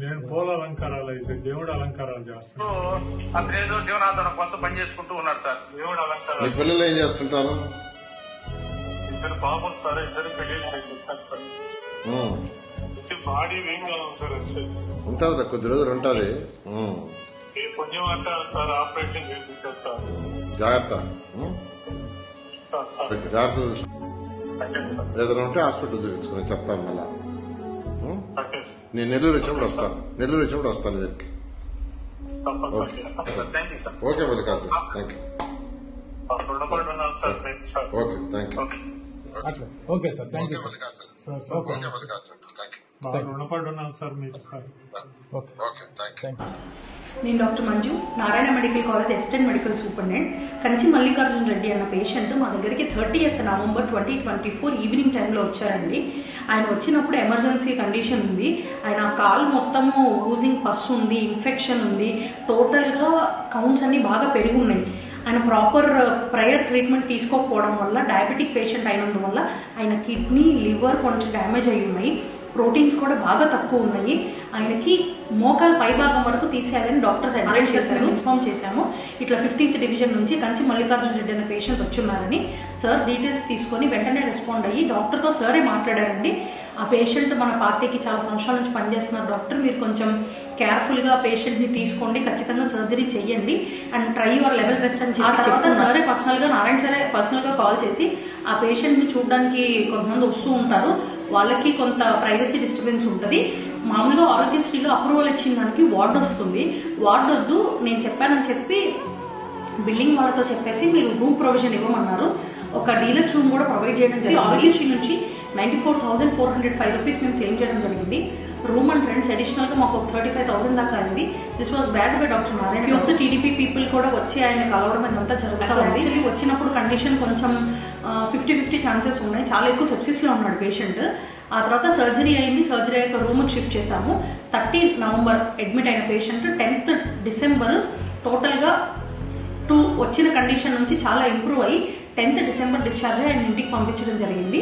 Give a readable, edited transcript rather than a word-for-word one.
నేను పూల అలంకారాలు అయితే దేవుడు అలంకారాలు చేస్తాను. అతనేదో దేవునాథన కోసం పని చేసుకుంటూ ఉన్నాడు సార్. దేవుడు అలంకారాలు. మీ పిల్లలు ఏం చేస్తుంటారు? ఇద్దరు బాబులు సార్, ఇద్దరు పెళ్లి చేస్తారు సార్. బాడీ వీక్ గా ఉంది సార్. ఉంటుంది, కొద్ది రోజులు ఉంటుంది. పుణ్యం అంటారు సార్, ఆపరేషన్ చేయించారు సార్. జాగ్రత్త, జాగ్రత్త. ఏదైనా ఉంటే హాస్పిటల్ చూపించుకుని చెప్తాను మళ్ళా. నేను నెల్లూరు వచ్చినప్పుడు వస్తాను, దగ్గరికి. Okay Mallikarjuna, thank you. Okay, thank you. Okay sir, thank you sir. రుణపడి ఉన్నాను సార్ మీకు సార్. Okay, thank you. నేను doctor Manju, Narayana medical college assistant medical superintendent. Kanchi Mallikarjuna Reddy అన్న పేషెంట్ మా దగ్గరికి 30th November 2024 ఈవినింగ్ టైంలో వచ్చారండి. ఆయన వచ్చినప్పుడు ఎమర్జెన్సీ కండిషన్ ఉంది. ఆయన కాల్ మొత్తము ఊజింగ్ పస్ ఉంది, ఇన్ఫెక్షన్ ఉంది, టోటల్గా కౌంట్స్ అన్ని బాగా పెరిగి ఉన్నాయి. ఆయన ప్రాపర్ ప్రయర్ ట్రీట్మెంట్ తీసుకోకపోవడం వల్ల, డయాబెటిక్ పేషెంట్ అయినందువల్ల ఆయన కిడ్నీ, లివర్ కొంచెం డ్యామేజ్ అయి ఉన్నాయి. ప్రోటీన్స్ కూడా బాగా తక్కువ ఉన్నాయి. ఆయనకి మోకాలు పైభాగం వరకు తీసేయాలని డాక్టర్స్ అడ్వైస్ చేశారు. ఇన్ఫార్మ్ చేశాము, ఇట్లా 15th డివిజన్ నుంచి కంచి మల్లికార్జున రెడ్డి అనే పేషెంట్ వచ్చున్నారని. సార్ డీటెయిల్స్ తీసుకొని వెంటనే రెస్పాండ్ అయ్యి డాక్టర్తో సరే మాట్లాడారండి. ఆ పేషెంట్ మన పార్టీకి చాలా సంవత్సరాల నుంచి పనిచేస్తున్నారు డాక్టర్, మీరు కొంచెం కేర్ఫుల్గా పేషెంట్ని తీసుకోండి, ఖచ్చితంగా సర్జరీ చెయ్యండి and try your level rest అని చెప్పి తర్వాత సరే పర్సనల్గా నారాయణ సరే పర్సనల్గా కాల్ చేసి ఆ పేషెంట్ని చూడడానికి కొంతమంది వస్తూ ఉంటారు, వాళ్ళకి కొంత ప్రైవసీ డిస్టర్బెన్స్ ఉంటుంది. మామూలుగా ఆరోగ్యశ్రీలో అప్రూవల్ ఇచ్చిన దానికి వార్డ్ వస్తుంది, వార్డ్ వద్దు నేను చెప్పానని చెప్పి బిల్డింగ్ వాళ్ళతో చెప్పేసి మీరు రూమ్ ప్రొవిజన్ ఇవ్వమన్నారు. ఒక డీలక్స్ రూమ్ కూడా ప్రొవైడ్ చేయడం జరిగింది. ఆరోగ్యశ్రీ నుంచి 94,405 రూపీస్ మేము క్లెయిమ్ చేయడం జరిగింది. రూమ్ అండ్ రెంట్స్ అడిషనల్గా మాకు 35,000 దాకా అయింది. This was bad by doctor Narayana. Few of the TDP people కూడా వచ్చి ఆయన కలవడం ఇదంతా జరుగుతుంది. యాక్చువల్లీ వచ్చినప్పుడు కండిషన్ కొంచెం 50-50 ఛాన్సెస్ ఉన్నాయి. చాలా ఎక్కువ సెప్సిస్లో ఉన్నాడు పేషెంట్. ఆ తర్వాత సర్జరీ అయింది. సర్జరీ అయ్యాక రూమ్కి షిఫ్ట్ చేశాము. 30 November అడ్మిట్ అయిన పేషెంట్ 10th December టోటల్గా వచ్చిన కండిషన్ నుంచి చాలా ఇంప్రూవ్ అయ్యి 10th December డిశ్చార్జ్ అయ్యి ఆయన ఇంటికి పంపించడం జరిగింది.